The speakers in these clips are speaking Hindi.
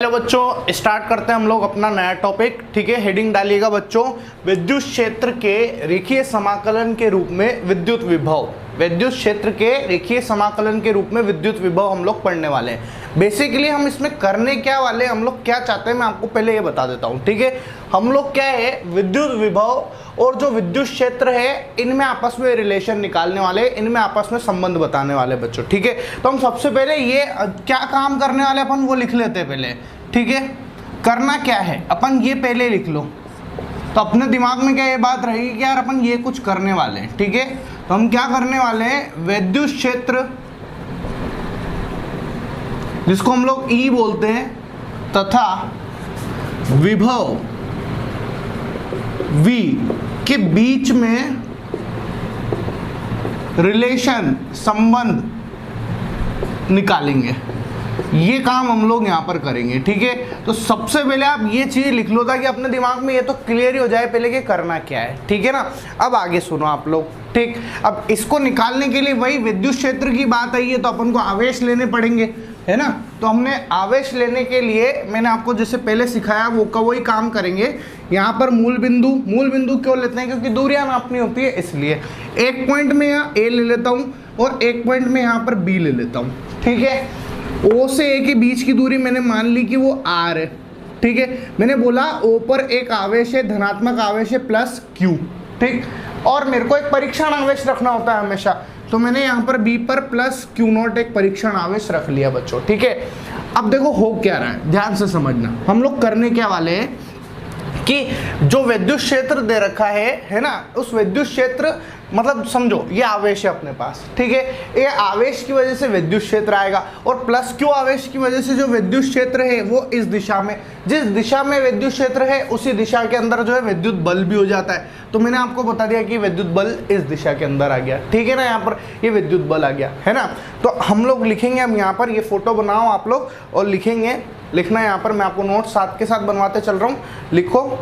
हेलो बच्चों, स्टार्ट करते हैं हम लोग अपना नया टॉपिक। ठीक है, हेडिंग डालिएगा बच्चों, विद्युत क्षेत्र के रेखीय समाकलन के रूप में विद्युत विभव। विद्युत क्षेत्र के रेखीय समाकलन के रूप में विद्युत विभव हम लोग पढ़ने वाले हैं। बेसिकली हम इसमें करने क्या वाले हैं, हम लोग क्या चाहते हैं, मैं आपको पहले ये बता देता हूँ। ठीक है, हम लोग क्या है, विद्युत विभव और जो विद्युत क्षेत्र है इनमें आपस में रिलेशन निकालने वाले, इनमें आपस में संबंध बताने वाले बच्चों। ठीक है, तो हम सबसे पहले ये क्या काम करने वाले अपन वो लिख लेते हैं पहले। ठीक है, करना क्या है अपन ये पहले लिख लो, तो अपने दिमाग में क्या ये बात रहेगी कि यार अपन ये कुछ करने वाले हैं। ठीक है, तो हम क्या करने वाले हैं, विद्युत क्षेत्र जिसको हम लोग ई बोलते हैं तथा विभव V के बीच में रिलेशन, संबंध निकालेंगे। ये काम हम लोग यहां पर करेंगे। ठीक है, तो सबसे पहले आप ये चीज लिख लो ताकि अपने दिमाग में ये तो क्लियर ही हो जाए पहले कि करना क्या है। ठीक है ना, अब आगे सुनो आप लोग। ठीक, अब इसको निकालने के लिए वही विद्युत क्षेत्र की बात आई है तो अपन को आवेश लेने पड़ेंगे, है ना। तो हमने आवेश लेने के लिए मैंने आपको जैसे पहले सिखाया वो का वही काम करेंगे। यहाँ पर मूल बिंदु क्यों लेते हैं, क्योंकि दूरियां नापनी होती है इसलिए। एक पॉइंट में यहाँ ए ले लेता हूँ और एक पॉइंट में यहाँ पर बी ले लेता हूँ। ठीक है, ओ से ए के बीच की दूरी मैंने मान ली कि वो आर है। ठीक है, मैंने बोला ओ पर एक आवेश है, धनात्मक आवेश है प्लस क्यू। ठीक, और मेरे को एक परीक्षण आवेश रखना होता है हमेशा, तो मैंने यहाँ पर बी पर प्लस क्यू नॉट एक परीक्षण आवेश रख लिया बच्चों। ठीक है, अब देखो हो क्या रहा है, ध्यान से समझना। हम लोग करने क्या वाले हैं कि जो विद्युत क्षेत्र दे रखा है ना, उस विद्युत क्षेत्र मतलब समझो ये आवेश है अपने पास। ठीक है, ये आवेश की वजह से विद्युत क्षेत्र आएगा और प्लस क्यू आवेश की वजह से जो विद्युत क्षेत्र है वो इस दिशा में, जिस दिशा में विद्युत क्षेत्र है उसी दिशा के अंदर जो है विद्युत बल भी हो जाता है। तो मैंने आपको बता दिया कि विद्युत बल इस दिशा के अंदर आ गया। ठीक है ना, यहाँ पर ये विद्युत बल आ गया, है ना। तो हम लोग लिखेंगे, अब यहाँ पर ये फोटो बनाओ आप लोग और लिखेंगे। लिखना है यहाँ पर, मैं आपको नोट साथ के साथ बनवाते चल रहा हूँ। लिखो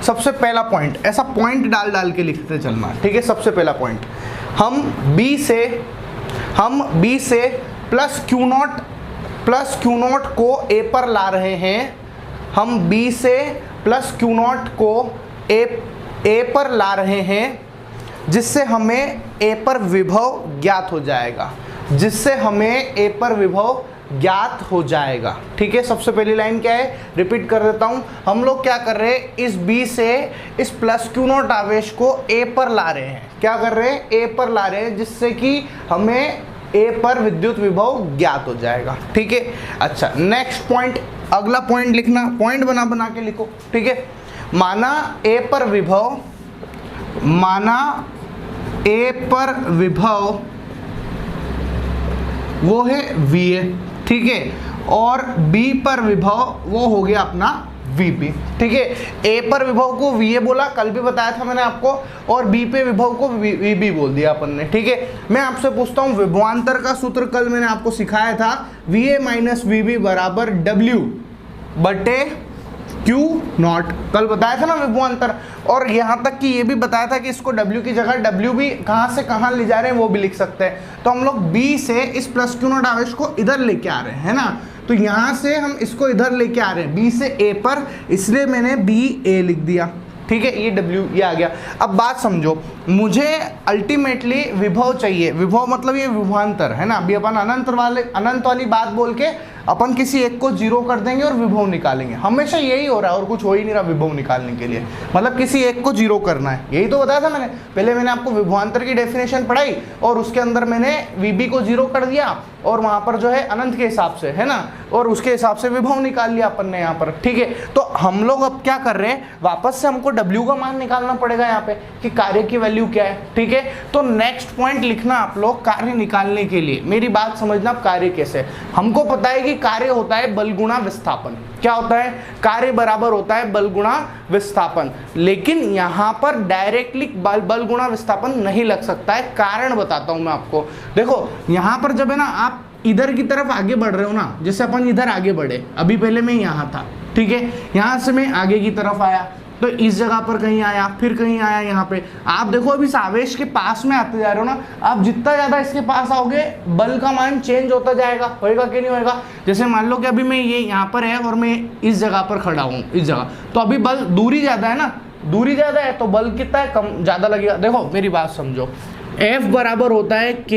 सबसे पहला पॉइंट, ऐसा पॉइंट डाल के लिखते चलना। ठीक है, सबसे पहला पॉइंट, हम बी से प्लस क्यू नॉट को ए पर ला रहे हैं। हम बी से प्लस क्यू नॉट को ए पर ला रहे हैं, जिससे हमें ए पर विभव ज्ञात हो जाएगा। ठीक है, सबसे पहली लाइन क्या है, रिपीट कर देता हूं। हम लोग क्या कर रहे हैं, इस बी से इस प्लस क्यू नॉट आवेश को ए पर ला रहे हैं। क्या कर रहे हैं, ए पर ला रहे हैं, जिससे कि हमें ए पर विद्युत विभव ज्ञात हो जाएगा। ठीक है, अच्छा नेक्स्ट पॉइंट, अगला पॉइंट लिखना, पॉइंट बना के लिखो। ठीक है, माना ए पर विभव वो है VA। ठीक है, और B पर विभव वो हो गया अपना VB। ठीक है, A पर विभव को VA बोला, कल भी बताया था मैंने आपको, और B पे विभव को VB बोल दिया अपन ने। ठीक है, मैं आपसे पूछता हूँ, विभवांतर का सूत्र कल मैंने आपको सिखाया था, VA माइनस VB बराबर W बटे क्यू नॉट, कल बताया था ना विभवांतर। और यहाँ तक कि ये भी बताया था कि इसको W की जगह W भी कहाँ से कहाँ ले जा रहे हैं वो भी लिख सकते हैं। तो हम लोग B से इस प्लस क्यू नॉट आवेश को इधर लेके आ रहे हैं, है ना। तो यहाँ से हम इसको इधर लेके आ रहे हैं B से A पर, इसलिए मैंने BA लिख दिया। ठीक है, ये W ये आ गया। अब बात समझो, मुझे अल्टीमेटली विभव चाहिए। विभव मतलब ये विभवांतर है ना। अभी अपन अनंत वाली बात बोल के अपन किसी एक को जीरो कर देंगे और विभव निकालेंगे। हमेशा यही हो रहा है और कुछ हो ही नहीं रहा विभव निकालने के लिए, मतलब किसी एक को जीरो करना है। यही तो बताया था मैंने पहले, मैंने आपको विभवांतर की डेफिनेशन पढ़ाई और उसके अंदर मैंने VB को जीरो कर दिया और वहां पर जो है अनंत के हिसाब से, है ना, और उसके हिसाब से विभव निकाल लिया अपन ने यहाँ पर। ठीक है, तो हम लोग अब क्या कर रहे हैं, वापस से हमको W का मान निकालना पड़ेगा यहाँ पे कि कार्य की वैल्यू क्या है। ठीक है, तो नेक्स्ट पॉइंट लिखना आप लोग, कार्य निकालने के लिए मेरी बात समझना। अब कार्य कैसे, हमको पता है कि कार्य होता है बल गुणा विस्थापन। क्या होता है, कार्य बराबर होता है बल गुणा विस्थापन। लेकिन यहां पर डायरेक्टली बल गुणा विस्थापन नहीं लग सकता है, कारण बताता हूं मैं आपको। देखो यहां पर जब है ना आप इधर की तरफ आगे बढ़ रहे हो ना, जैसे अपन इधर आगे बढ़े, अभी पहले मैं यहाँ था। ठीक है, यहाँ से मैं आगे की तरफ आया, तो इस जगह पर कहीं आया, फिर कहीं आया यहाँ पे। आप देखो अभी इस आवेश के पास में आते जा रहे हो ना, आप जितना ज्यादा इसके पास आओगे बल का मान चेंज होता जाएगा, होएगा कि नहीं होएगा। जैसे मान लो कि अभी मैं ये यहाँ पर है और मैं इस जगह पर खड़ा हूँ, इस जगह, तो अभी बल दूरी ज्यादा है ना, दूरी ज्यादा है तो बल कितना है, कम ज्यादा लगेगा। देखो मेरी बात समझो, F बराबर होता है K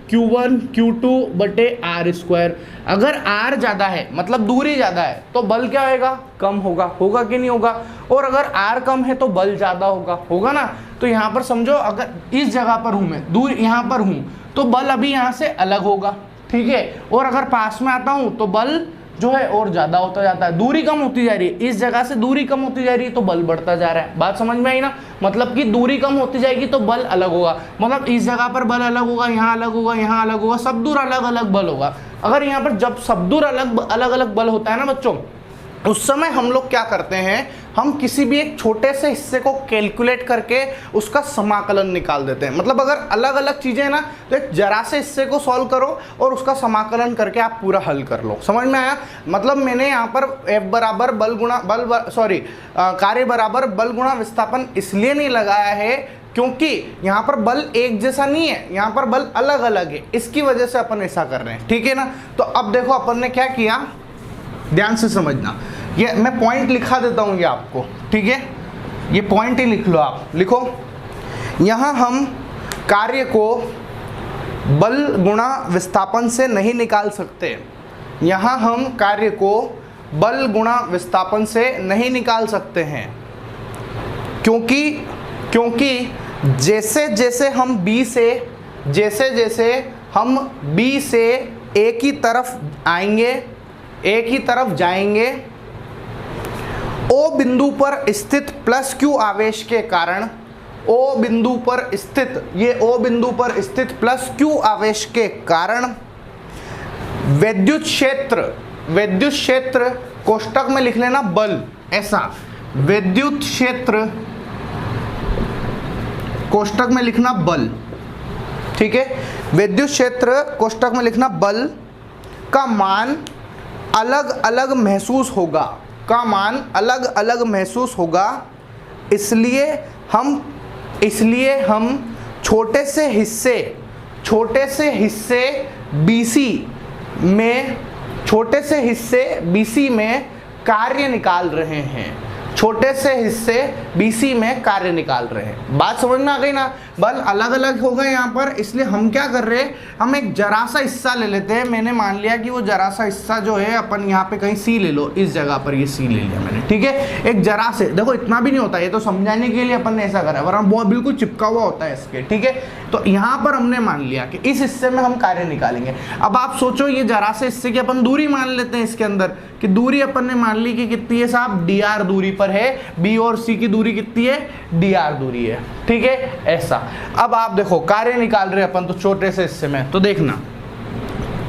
Q1 Q2 बटे R स्क्वायर। अगर R ज्यादा है मतलब दूरी ज्यादा है तो बल क्या होगा, कम होगा, होगा कि नहीं होगा। और अगर R कम है तो बल ज्यादा होगा, होगा ना। तो यहाँ पर समझो अगर इस जगह पर हूँ मैं, दूर यहाँ पर हूँ, तो बल अभी यहाँ से अलग होगा, ठीक है। और अगर पास में आता हूँ तो बल जो है और ज्यादा होता जाता है, दूरी कम होती जा रही है, इस जगह से दूरी कम होती जा रही है तो बल बढ़ता जा रहा है। बात समझ में आई ना, मतलब कि दूरी कम होती जाएगी तो बल अलग होगा, मतलब इस जगह पर बल अलग होगा, यहाँ अलग होगा, यहाँ अलग होगा, सब दूर अलग अलग बल होगा। अगर यहाँ पर जब सब दूर अलग अलग बल होता है ना बच्चों, उस समय हम लोग क्या करते हैं, हम किसी भी एक छोटे से हिस्से को कैलकुलेट करके उसका समाकलन निकाल देते हैं। मतलब अगर अलग अलग चीजें हैं ना, तो एक जरा से हिस्से को सॉल्व करो और उसका समाकलन करके आप पूरा हल कर लो। समझ में आया। मतलब मैंने यहाँ पर F बराबर बल गुणा कार्य बराबर बल गुणा विस्थापन इसलिए नहीं लगाया है क्योंकि यहाँ पर बल एक जैसा नहीं है, यहाँ पर बल अलग अलग है, इसकी वजह से अपन ऐसा कर रहे हैं, ठीक है ना। तो अब देखो अपन ने क्या किया, ध्यान से समझना, ये मैं पॉइंट लिखा देता हूँ ये आपको, ठीक है, ये पॉइंट ही लिख लो आप, लिखो। यहाँ हम कार्य को बल गुणा विस्थापन से नहीं निकाल सकते, यहाँ हम कार्य को बल गुणा विस्थापन से नहीं निकाल सकते हैं, क्योंकि जैसे जैसे हम B से A की तरफ आएंगे, A की तरफ जाएंगे, O बिंदु पर स्थित प्लस Q आवेश के कारण, O बिंदु पर स्थित, ये O बिंदु पर स्थित प्लस Q आवेश के कारण विद्युत क्षेत्र कोष्टक में लिख लेना बल, ऐसा विद्युत क्षेत्र कोष्टक में लिखना बल, ठीक है। विद्युत क्षेत्र कोष्टक में लिखना बल का मान अलग अलग महसूस होगा, का मान अलग अलग महसूस होगा, इसलिए हम छोटे से BC में कार्य निकाल रहे हैं, छोटे से हिस्से BC में कार्य निकाल रहे हैं। बात समझ में आ गई ना, बल अलग अलग हो गए यहाँ पर, इसलिए हम क्या कर रहे हैं, हम एक जरा सा हिस्सा ले लेते हैं। मैंने मान लिया कि वो जरा सा हिस्सा जो है, अपन यहाँ पे कहीं C ले लो, इस जगह पर ये C ले लिया मैंने, ठीक है। एक जरा से, देखो इतना भी नहीं होता, ये तो समझाने के लिए अपन ने ऐसा करा है, वरना वो बिल्कुल चिपका हुआ होता है इसके, ठीक है। तो यहाँ पर हमने मान लिया कि इस हिस्से में हम कार्य निकालेंगे। अब आप सोचो, ये जरा से हिस्से की अपन दूरी मान लेते हैं इसके अंदर, कि दूरी अपन ने मान ली कि कितनी है साहब, dr दूरी पर है, B और C की दूरी कितनी है, dr दूरी है, ठीक है, ऐसा। अब आप देखो कार्य निकाल रहे अपन तो छोटे से हिस्से में, तो देखना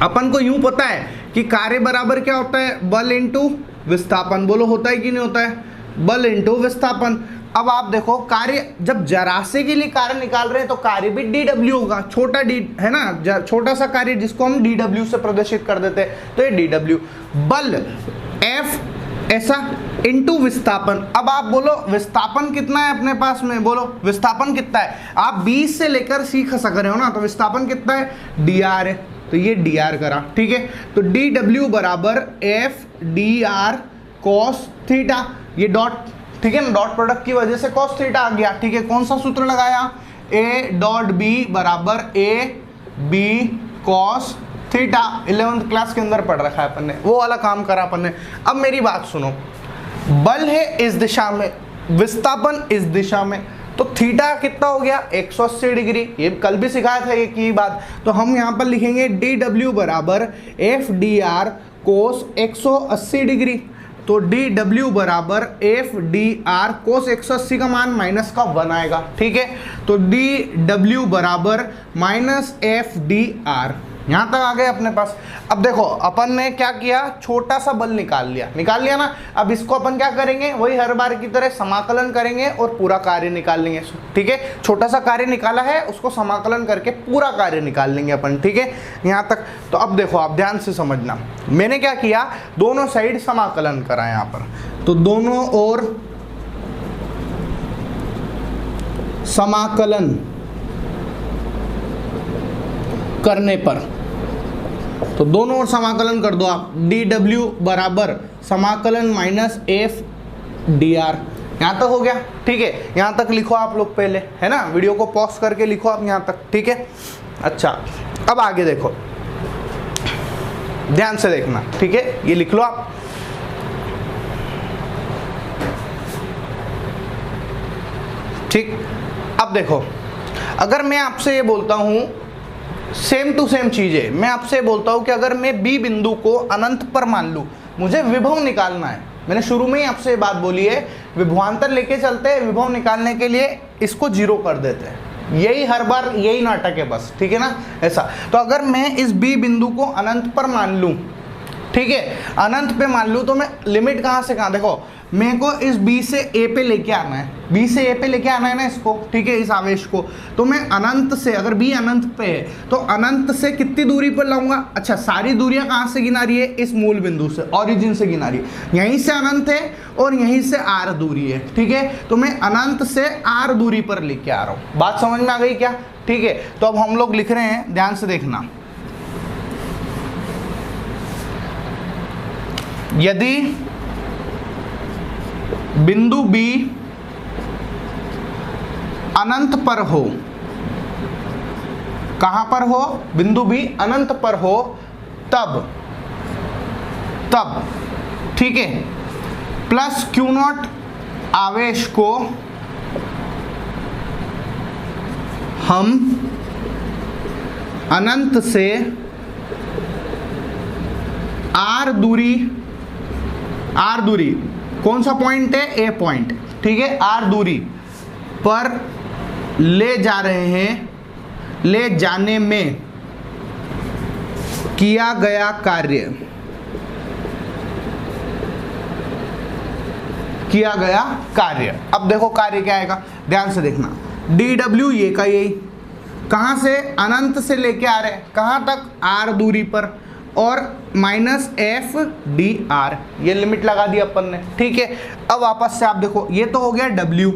अपन को यूं पता है कि कार्य बराबर क्या होता है, बल इंटू विस्थापन। बोलो होता है कि नहीं होता है, बल इंटू विस्थापन। अब आप देखो कार्य, जब जरासे के लिए कार्य निकाल रहे हैं तो कार्य भी dw होगा, छोटा d है ना, छोटा सा कार्य जिसको हम dw से प्रदर्शित कर देते हैं, तो ये dw। बल F ऐसा इंटू विस्थापन। अब आप बोलो विस्थापन कितना है अपने पास में, बोलो विस्थापन कितना है। आप 20 से लेकर C खसक रहे हो ना, तो विस्थापन कितना है, dr है, तो ये dr करा, ठीक है। तो dw बराबर F dr cos थीटा, ये डॉट, ठीक है ना, डॉट प्रोडक्ट की वजह से cos थीटा आ गया, ठीक है। कौन सा सूत्र लगाया, A डॉट B बराबर A B cos theta, 11th class के अंदर पढ़ रखा है अपन ने, वो वाला काम करा अपन ने। अब मेरी बात सुनो, बल है इस दिशा में, विस्थापन इस दिशा में, तो थीटा कितना हो गया, 180 डिग्री, ये कल भी सिखाया था एक ही बात। तो हम यहाँ पर लिखेंगे dw बराबर F dr cos 180 डिग्री, तो dw बराबर F dr cos 180 का मान माइनस का 1 आएगा, ठीक है। तो dw बराबर माइनस F dr, यहां तक आ गए अपने पास। अब देखो अपन ने क्या किया, छोटा सा बल निकाल लिया ना। अब इसको अपन क्या करेंगे, वही हर बार की तरह समाकलन करेंगे और पूरा कार्य निकाल लेंगे, ठीक है। छोटा सा कार्य निकाला है, उसको समाकलन करके पूरा कार्य निकाल लेंगे अपन, ठीक है, यहाँ तक। तो अब देखो, आप ध्यान से समझना, मैंने क्या किया, दोनों साइड समाकलन करा यहाँ पर, तो दोनों ओर समाकलन करने पर, तो दोनों ओर समाकलन कर दो आप, dw बराबर समाकलन माइनस एफ डी आर। यहाँ तक हो गया, ठीक है। यहाँ तक लिखो आप लोग पहले, है ना, वीडियो को पॉज करके लिखो आप यहाँ तक, ठीक है। अच्छा, अब आगे देखो, ध्यान से देखना, ठीक है, ये लिख लो आप। ठीक, अब देखो, अगर मैं आपसे ये बोलता हूं सेम टू सेम चीजें, मैं आपसे बोलता हूं कि अगर मैं बी बिंदु को अनंत पर मान लूं, मुझे विभव निकालना है। मैंने शुरू में ही आपसे ये बात बोली है, विभवांतर लेके चलते हैं, विभव निकालने के लिए इसको जीरो कर देते हैं। यही हर बार यही नाटक है बस, ठीक है ना, ऐसा। तो अगर मैं इस बी बिंदु को अनंत पर मान लूं, ठीक है, अनंत पे मान लूं, तो मैं लिमिट कहां से कहां, देखो मेरे को इस बी से ए पे लेके आना है, बी से ए पे लेके आना है ना इसको, ठीक है, इस आवेश को। तो मैं अनंत से, अगर बी अनंत पे है तो अनंत से कितनी दूरी पर लाऊंगा। अच्छा, सारी दूरियां कहां से गिना रही है, इस मूल बिंदु से, ओरिजिन से गिना रही है। यहीं से अनंत है और यहीं से आर दूरी है, ठीक है। तो मैं अनंत से आर दूरी पर लेके आ रहा हूं। बात समझ में आ गई क्या, ठीक है। तो अब हम लोग लिख रहे हैं, ध्यान से देखना, यदि बिंदु बी अनंत पर हो, कहां पर हो, बिंदु बी अनंत पर हो, तब ठीक है, प्लस क्यू नॉट आवेश को हम अनंत से आर दूरी कौन सा पॉइंट है, ए पॉइंट, ठीक है, आर दूरी पर ले जा रहे हैं, ले जाने में किया गया कार्य, अब देखो कार्य क्या आएगा, ध्यान से देखना, dw ये का यही, कहां से, अनंत से लेके आ रहे हैं, कहां तक, आर दूरी पर, और माइनस एफ डी आर, ये लिमिट लगा दी अपन ने, ठीक है। अब वापस से आप देखो, ये तो हो गया w,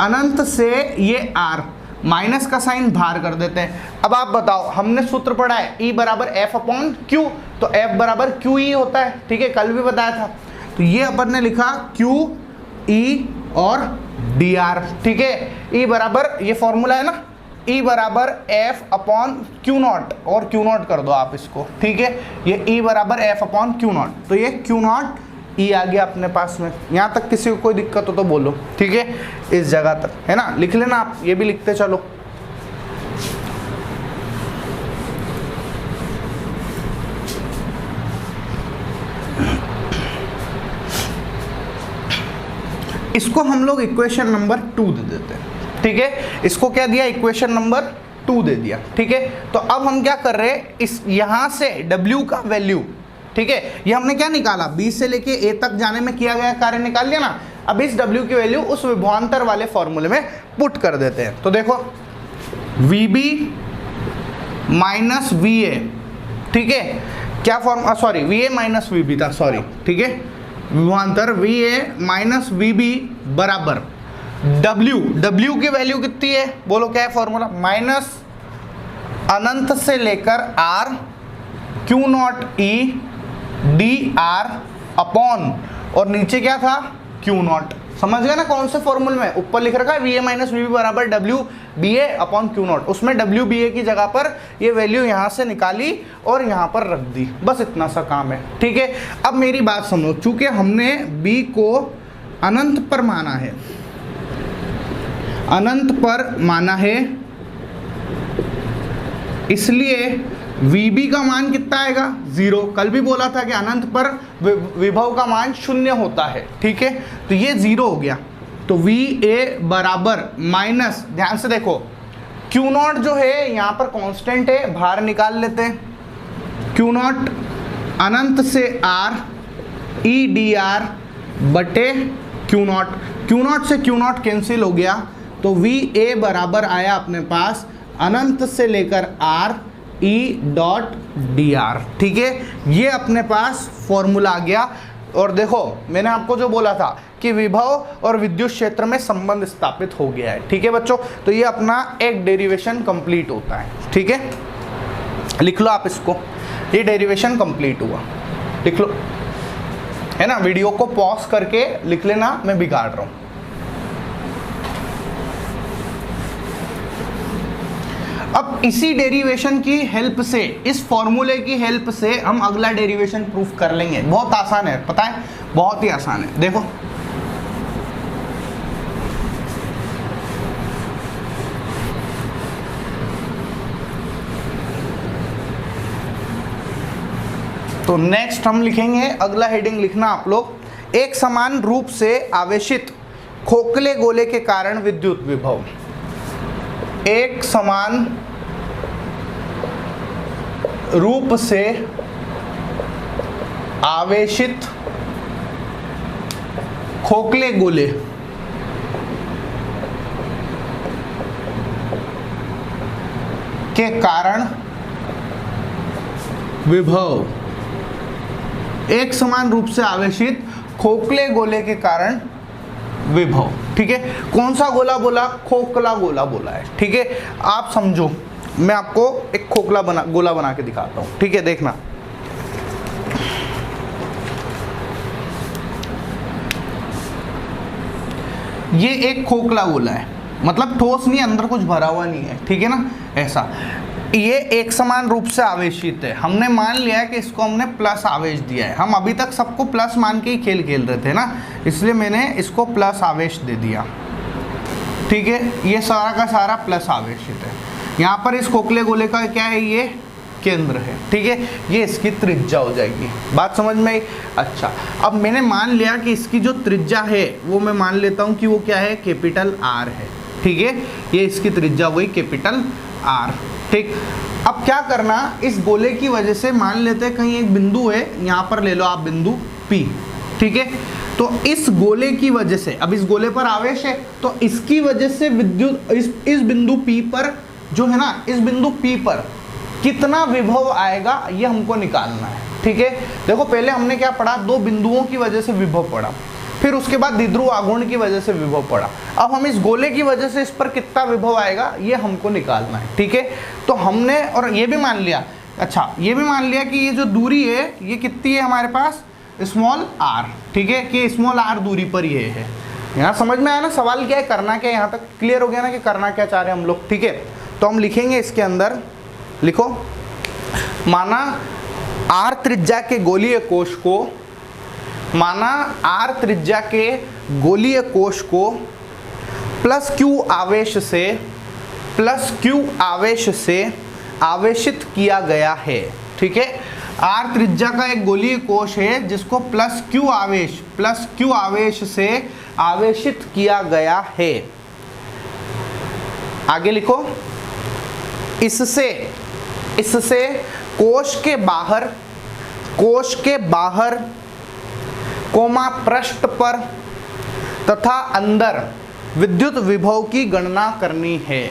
अनंत से ये r, माइनस का साइन बाहर कर देते हैं। अब आप बताओ, हमने सूत्र पढ़ा है E बराबर एफ अपॉन क्यू, तो F बराबर क्यू ई होता है, ठीक है, कल भी बताया था। तो ये अपन ने लिखा क्यू ई और डी आर, ठीक है। E बराबर, ये फॉर्मूला है ना, E बराबर एफ अपॉन क्यू नॉट, और क्यू नॉट कर दो आप इसको, ठीक है, ये E बराबर एफ अपॉन क्यू नॉट, तो ये क्यू नॉट E आ गया अपने पास में। यहाँ तक किसी को कोई दिक्कत हो तो बोलो, ठीक है, इस जगह तक, है ना, लिख लेना आप, ये भी लिखते चलो। इसको हम लोग इक्वेशन नंबर 2 दे देते हैं, ठीक है, इसको क्या दिया, इक्वेशन नंबर 2 दे दिया, ठीक है। तो अब हम क्या कर रहे हैं, इस यहां से W का वैल्यू, ठीक है, ये हमने क्या निकाला, B से लेके A तक जाने में किया गया कार्य निकाल लिया ना। अब इस W की वैल्यू उस विभवांतर वाले फॉर्मूले में पुट कर देते हैं। तो देखो VB माइनस VA, ठीक है, क्या form, sorry VA minus VB था, सॉरी, ठीक है, विभवांतर VA माइनस VB बराबर W की वैल्यू कितनी है, बोलो क्या है फॉर्मूला, माइनस अनंत से लेकर R Q not E D R upon, और नीचे क्या था, क्यू नॉट। समझ गए ना कौन से फॉर्मूले में, ऊपर लिख रखा है VA माइनस VB बराबर WBA अपॉन क्यू नॉट, उसमें WBA की जगह पर ये वैल्यू यहाँ से निकाली और यहाँ पर रख दी, बस इतना सा काम है, ठीक है। अब मेरी बात समझो, चूंकि हमने B को अनंत पर माना है, अनंत पर माना है, इसलिए VB का मान कितना आएगा, 0। कल भी बोला था कि अनंत पर विभव का मान 0 होता है, ठीक है, तो ये 0 हो गया। तो VA बराबर माइनस, ध्यान से देखो, Q नॉट जो है यहाँ पर कांस्टेंट है, बाहर निकाल लेते हैं, Q नॉट अनंत से R E डी आर बटे Q नॉट से Q नॉट कैंसिल हो गया, तो VA बराबर आया अपने पास अनंत से लेकर R E dot D R, ठीक है, ये अपने पास फॉर्मूला आ गया। और देखो मैंने आपको जो बोला था कि विभव और विद्युत क्षेत्र में संबंध स्थापित हो गया है। ठीक है बच्चों, तो ये अपना एक डेरिवेशन कंप्लीट होता है। ठीक है, लिख लो आप इसको, ये डेरिवेशन कंप्लीट हुआ, लिख लो, है ना। वीडियो को पॉज करके लिख लेना, मैं बिगाड़ रहा हूं। अब इसी डेरिवेशन की हेल्प से, इस फॉर्मूले की हेल्प से हम अगला डेरिवेशन प्रूफ कर लेंगे। बहुत आसान है, पता है, बहुत ही आसान है। देखो तो नेक्स्ट हम लिखेंगे, अगला हेडिंग लिखना आप लोग, एक समान रूप से आवेशित खोखले गोले के कारण विद्युत विभव। एक समान रूप से आवेशित खोखले गोले के कारण विभव। एक समान रूप से आवेशित खोखले गोले के कारण विभव। ठीक है, कौन सा गोला बोला? खोखला गोला बोला है। ठीक है, आप समझो, मैं आपको एक खोखला गोला बना के दिखाता हूं। ठीक है, देखना, ये एक खोखला गोला है, मतलब ठोस नहीं, अंदर कुछ भरा हुआ नहीं है। ठीक है ना, ऐसा। ये एक समान रूप से आवेशित है। हमने मान लिया कि इसको हमने प्लस आवेश दिया है। हम अभी तक सबको प्लस मान के ही खेल खेल रहे थे ना, इसलिए मैंने इसको प्लस आवेश दे दिया। ठीक है, ये सारा का सारा प्लस आवेशित है। यहाँ पर इस खोखले गोले का क्या है? ये केंद्र है। ठीक है, ये इसकी त्रिज्या हो जाएगी। बात समझ में आई? अच्छा, अब मैंने मान लिया कि इसकी जो त्रिज्या है वो मैं मान लेता हूँ कि वो क्या है? कैपिटल आर है। ठीक है, ये इसकी त्रिज्या हुई कैपिटल आर। ठीक, अब क्या करना, इस गोले की वजह से मान लेते हैं कहीं एक बिंदु है, यहाँ पर ले लो आप बिंदु P। ठीक है, तो इस गोले की वजह से, अब इस गोले पर आवेश है, तो इसकी वजह से विद्युत इस बिंदु P पर जो है ना, इस बिंदु P पर कितना विभव आएगा ये हमको निकालना है। ठीक है, देखो पहले हमने क्या पढ़ा? दो बिंदुओं की वजह से विभव पढ़ा, फिर उसके बाद द्विध्रुव आघूर्ण की वजह से विभव पड़ा। अब हम इस गोले की वजह से इस पर कितना विभव आएगा ये हमको निकालना है। ठीक है, तो हमने और ये भी मान लिया, अच्छा ये भी मान लिया कि ये जो दूरी है ये कितनी है हमारे पास? Small r। ठीक है, कि स्मॉल r दूरी पर ये है। यहाँ समझ में आया ना सवाल क्या है, करना क्या है? यहाँ तक क्लियर हो गया ना कि करना क्या चाह रहे हैं हम लोग। ठीक है, तो हम लिखेंगे इसके अंदर, लिखो, माना r त्रिज्या के गोलीय कोश को, माना r त्रिज्या के गोलीय कोश को प्लस q आवेश से आवेशित किया गया है। ठीक है, r त्रिज्या का एक गोलीय कोश है जिसको प्लस q आवेश से आवेशित किया गया है। आगे लिखो, इससे कोश के बाहर कोमा पृष्ठ पर तथा अंदर विद्युत विभव की गणना करनी है।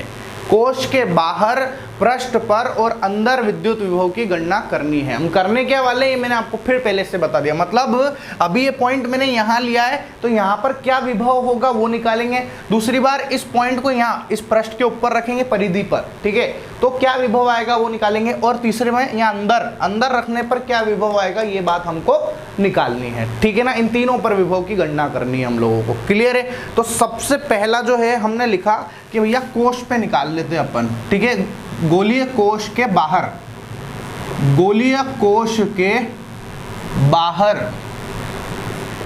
कोश के बाहर, पृष्ठ पर और अंदर विद्युत विभव की गणना करनी है। हम करने क्या वाले ये मैंने आपको फिर पहले से बता दिया। मतलब अभी ये पॉइंट मैंने यहाँ लिया है तो यहाँ पर क्या विभव होगा वो निकालेंगे। दूसरी बार इस पॉइंट को यहाँ इस पृष्ठ के ऊपर रखेंगे परिधि पर, ठीक है, तो क्या विभव आएगा वो निकालेंगे। और तीसरे में यहाँ अंदर रखने पर क्या विभव आएगा ये बात हमको निकालनी है। ठीक है ना, इन तीनों पर विभव की गणना करनी है हम लोगों को। क्लियर है? तो सबसे पहला जो है हमने लिखा कि भैया कोश पे निकाल लेते हैं अपन। ठीक है, गोलीय कोश के बाहर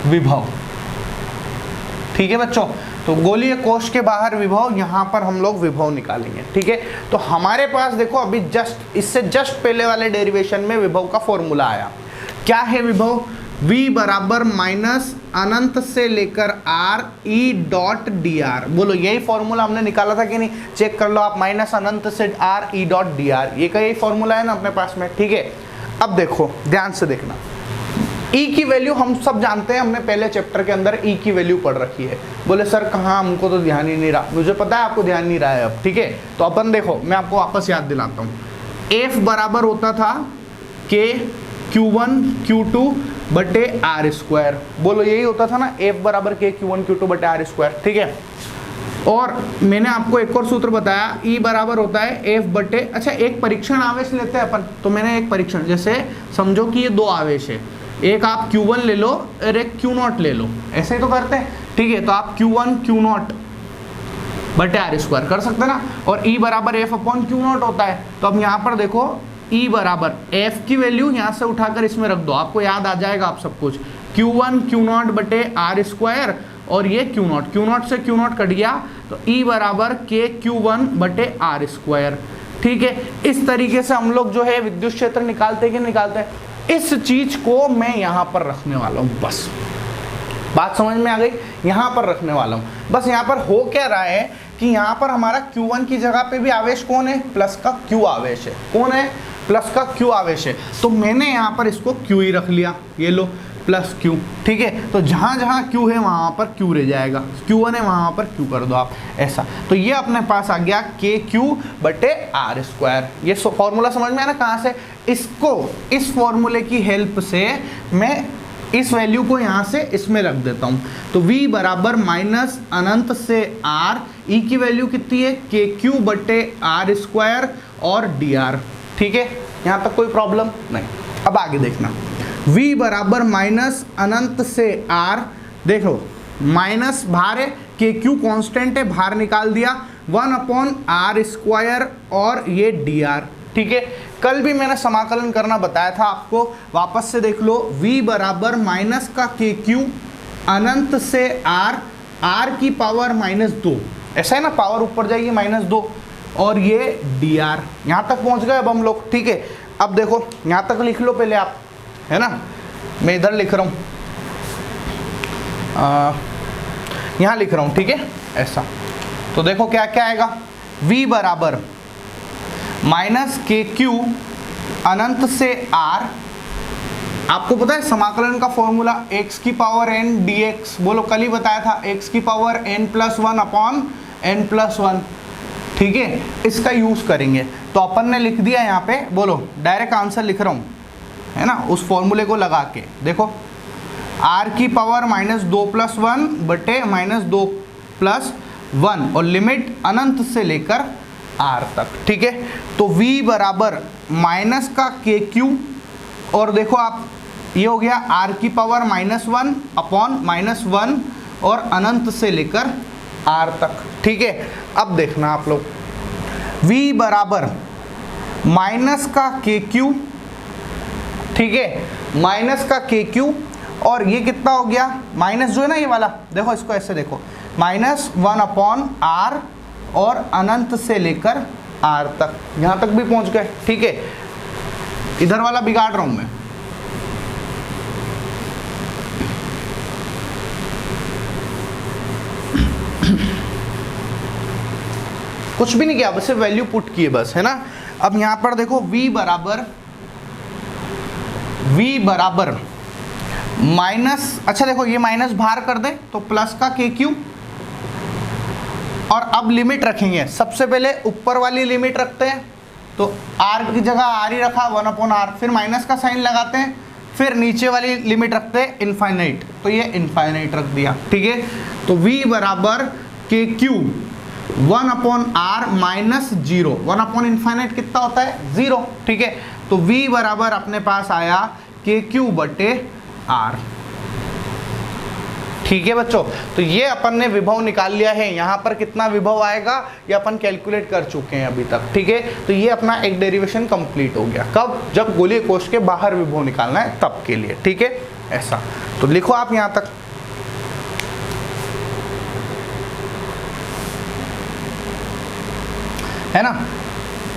विभव। ठीक है बच्चों, तो गोलीय कोश के बाहर विभव, यहां पर हम लोग विभव निकालेंगे। ठीक है, तो हमारे पास देखो अभी इससे जस्ट पहले वाले डेरिवेशन में विभव का फॉर्मूला आया। क्या है विभव? v बराबर माइनस अनंत से लेकर r e dot D R. बोलो यही फॉर्मूला हमने निकाला था कि नहीं? चेक कर लो आप, माइनस अनंत से r e dot D R, ये का यही फॉर्मूला है ना अपने पास में। ठीक है, अब देखो ध्यान से देखना, e की वैल्यू हम सब जानते हैं, हमने पहले चैप्टर के अंदर e की वैल्यू पढ़ रखी है। बोले सर कहाँ, हमको तो ध्यान ही नहीं रहा। मुझे पता है आपको ध्यान नहीं रहा है अब। ठीक है, तो अपन देखो मैं आपको वापस याद दिलाता हूँ। f बराबर होता था k Q1 Q2 बटे आर स्क्वायर। बोलो यही होता था ना, F बराबर K Q1 Q2 बटे आर स्क्वायर, ठीक है। और मैंने आपको एक और सूत्र बताया, E बराबर होता है F बटे, अच्छा एक परीक्षण आवेश लेते हैं अपन, तो मैंने एक परीक्षण, जैसे समझो कि ये दो आवेश है, एक आप Q1 ले लो और एक Q0 ले लो, ऐसे ही तो करते हैं, ठीक है। तो आप Q1 Q0 बटे आर स्क्वायर कर सकते हैं ना, और E बराबर F अपॉन Q0 होता है। तो अब यहाँ पर देखो E बराबर F की वैल्यू यहाँ से उठाकर इसमें रख दो, आपको याद आ जाएगा आप सब कुछ, Q1 Q0 बटे आर स्क्वायर, और ये Q0 से Q0 कट गया, तो E बराबर K Q1 बटे आर स्क्वायर, ठीक है। इस तरीके से हम लोग जो है विद्युत क्षेत्र निकालते हैं कि निकालते हैं, इस चीज को मैं यहाँ पर रखने वाला हूँ, बस बात समझ में आ गई, यहाँ पर रखने वाला हूँ। बस यहाँ पर हो क्या रहा है कि यहाँ पर हमारा Q1 की जगह पे भी आवेश कौन है, प्लस का Q आवेश है, कौन है, प्लस का Q आवेश है, तो मैंने यहाँ पर इसको Q ही रख लिया, ये लो प्लस Q, ठीक है। तो जहाँ जहाँ Q है वहाँ पर Q रह जाएगा, Q1 है वहाँ पर Q कर दो आप, ऐसा। तो ये अपने पास आ गया KQ बटे आर स्क्वायर। ये फॉर्मूला समझ में आया ना, कहाँ से, इसको, इस फॉर्मूले की हेल्प से मैं इस वैल्यू को यहाँ से इसमें रख देता हूँ। तो V बराबर माइनस अनंत से R, E की वैल्यू कितनी है, KQ बटे आर स्क्वायर और dr, ठीक है। यहाँ तक कोई प्रॉब्लम नहीं। अब आगे देखना, V बराबर माइनस अनंत से R, देखो माइनस बाहर है, KQ कांस्टेंट है, बाहर निकाल दिया, 1 अपॉन आर स्क्वायर और ये dr, ठीक है। कल भी मैंने समाकलन करना बताया था आपको, वापस से देख लो। V बराबर माइनस का KQ अनंत से R की पावर -2, ऐसा है ना, पावर ऊपर जाएगी -2, और ये dr। यहाँ तक पहुँच गए अब हम लोग, ठीक है। अब देखो यहाँ तक लिख लो पहले आप, है ना, मैं इधर लिख रहा हूँ, यहाँ लिख रहा हूँ, ठीक है, ऐसा। तो देखो क्या क्या आएगा, V बराबर माइनस KQ अनंत से R, आपको पता है समाकलन का फॉर्मूला x की पावर n dx, बोलो कल ही बताया था, x की पावर n+1 अपॉन n+1, ठीक है। इसका यूज करेंगे, तो अपन ने लिख दिया यहाँ पे, बोलो डायरेक्ट आंसर लिख रहा हूँ, है ना, उस फॉर्मूले को लगा के देखो, r की पावर -2 + 1 बटे -2 + 1, और लिमिट अनंत से लेकर r तक, ठीक है। तो V बराबर माइनस का KQ, और देखो आप, ये हो गया r की पावर -1 अपॉन -1 और अनंत से लेकर r तक, ठीक है। अब देखना आप लोग, V बराबर माइनस का KQ, ठीक है, माइनस का KQ, और ये कितना हो गया, माइनस जो है ना ये वाला, देखो इसको ऐसे देखो, -1 अपॉन r और अनंत से लेकर r तक, यहाँ तक भी पहुँच गए, ठीक है। इधर वाला बिगाड़ रहा हूँ मैं, कुछ भी नहीं किया, बस वैल्यू पुट की है बस, है ना। अब यहाँ पर देखो V बराबर माइनस, अच्छा देखो ये माइनस बाहर कर दे तो प्लस का KQ, और अब लिमिट रखेंगे, सबसे पहले ऊपर वाली लिमिट रखते हैं, तो r की जगह r ही रखा, 1 अपॉन r, फिर माइनस का साइन लगाते हैं, फिर नीचे वाली लिमिट रखते हैं इनफाइनाइट, तो ये इनफाइनाइट रख दिया, ठीक है। तो V बराबर KQ 1 upon r -0, 1 upon infinite कितना होता है, 0, ठीक है। तो V बराबर अपने पास आया KQ बटे R, ठीक है बच्चों। तो ये अपन ने विभव निकाल लिया है, यहाँ पर कितना विभव आएगा ये अपन कैलकुलेट कर चुके हैं अभी तक, ठीक है। तो ये अपना एक डेरिवेशन कंप्लीट हो गया, कब, जब गोलीय कोश के बाहर विभव निकालना है तब के लिए, ठीक है, ऐसा। तो लिखो आप यहाँ तक, है ना,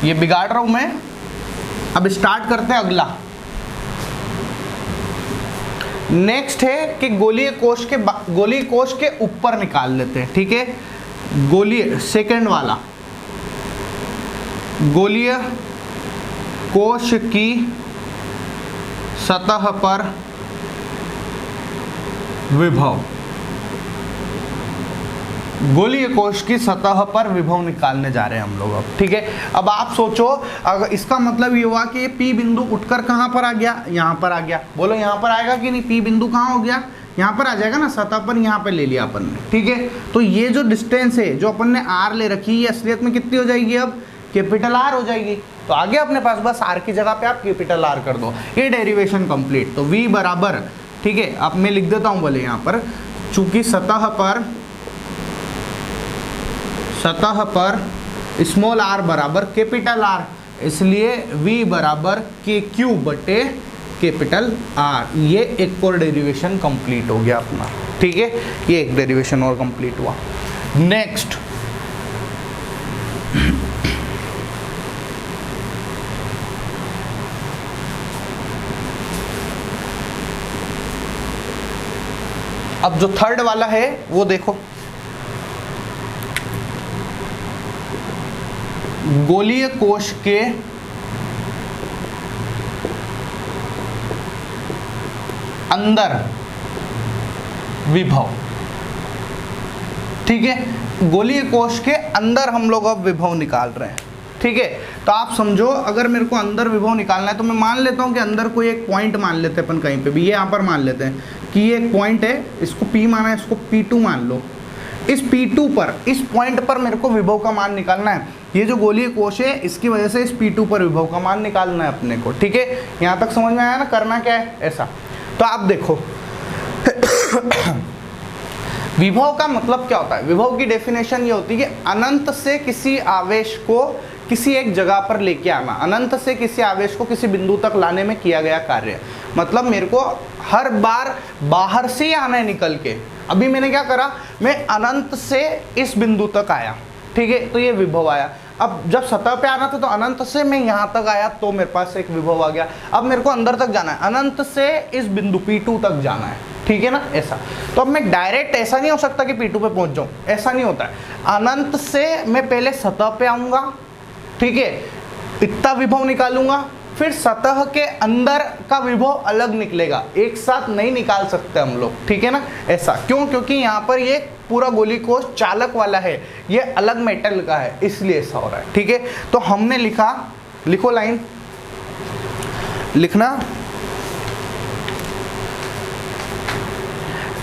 ये बिगाड़ रहा हूं मैं। अब स्टार्ट करते हैं अगला, नेक्स्ट है कि गोलीय कोश के ऊपर निकाल लेते हैं, ठीक है। गोलीय सेकंड वाला, गोलीय कोश की सतह पर विभव, गोलीय कोश की सतह पर विभव निकालने जा रहे हैं हम लोग अब, ठीक है। अब आप सोचो, अगर इसका मतलब ये हुआ कि P बिंदु उठकर कहाँ पर आ गया, यहाँ पर आ गया। बोलो यहाँ पर आएगा कि नहीं, P बिंदु कहाँ हो गया, यहाँ पर आ जाएगा ना, सतह पर यहाँ पे ले लिया अपन ने, ठीक है। तो ये जो डिस्टेंस है जो अपन ने R ले रखी है, असलियत में कितनी हो जाएगी, अब कैपिटल R हो जाएगी। तो आगे अपने पास बस R की जगह पे आप कैपिटल R कर दो, ये डेरिवेशन कंप्लीट। तो V बराबर, ठीक है, अब मैं लिख देता हूँ बोले यहाँ पर, चूंकि सतह पर स्मॉल r बराबर कैपिटल R, इसलिए V बराबर KQ बटे कैपिटल R। ये एक और डेरिवेशन कंप्लीट हो गया अपना, ठीक है, ये एक डेरिवेशन और कंप्लीट हुआ। नेक्स्ट, अब जो थर्ड वाला है वो देखो, गोलीय कोश के अंदर विभव, ठीक है, गोलीय कोश के अंदर हम लोग अब विभव निकाल रहे हैं, ठीक है। तो आप समझो, अगर मेरे को अंदर विभव निकालना है तो मैं मान लेता हूं कि अंदर कोई एक पॉइंट मान लेते हैं अपन कहीं पे भी, ये यहाँ पर मान लेते हैं कि ये एक पॉइंट है, इसको P माना है, इसको P2 मान लो। इस P2 पर, इस पॉइंट पर मेरे को विभव का मान निकालना है। ये जो गोलीय कोश है इसकी वजह से इस P2 पर विभव का मान निकालना है अपने को, ठीक है। यहाँ तक समझ में आया ना, करना क्या है ऐसा। तो आप देखो विभव का मतलब क्या होता है, विभव की डेफिनेशन ये होती है कि अनंत से किसी आवेश को किसी एक जगह पर लेके आना, अनंत से किसी आवेश को किसी बिंदु तक लाने में किया गया कार्य। मतलब मेरे को हर बार बाहर से आना है निकल के। अभी मैंने क्या करा, मैं अनंत से इस बिंदु तक आया, ठीक है, तो ये विभव आया। अब जब सतह पे आना था तो अनंत से मैं यहाँ तक आया तो मेरे पास एक विभव आ गया। अब मेरे को अंदर तक जाना है, अनंत से इस बिंदु P2 तक जाना है, ठीक है ना, ऐसा। तो अब मैं डायरेक्ट ऐसा नहीं हो सकता कि P2 पे पहुंच जाऊं, ऐसा नहीं होता है। अनंत से मैं पहले सतह पे आऊंगा, ठीक है, इतना विभव निकालूंगा, फिर सतह के अंदर का विभव अलग निकलेगा, एक साथ नहीं निकाल सकते हम लोग, ठीक है ना, ऐसा। क्यों, क्योंकि यहाँ पर ये पूरा गोलीय कोश चालक वाला है, ये अलग मेटल का है, इसलिए ऐसा हो रहा है, ठीक है। तो हमने लिखा, लिखो लाइन, लिखना,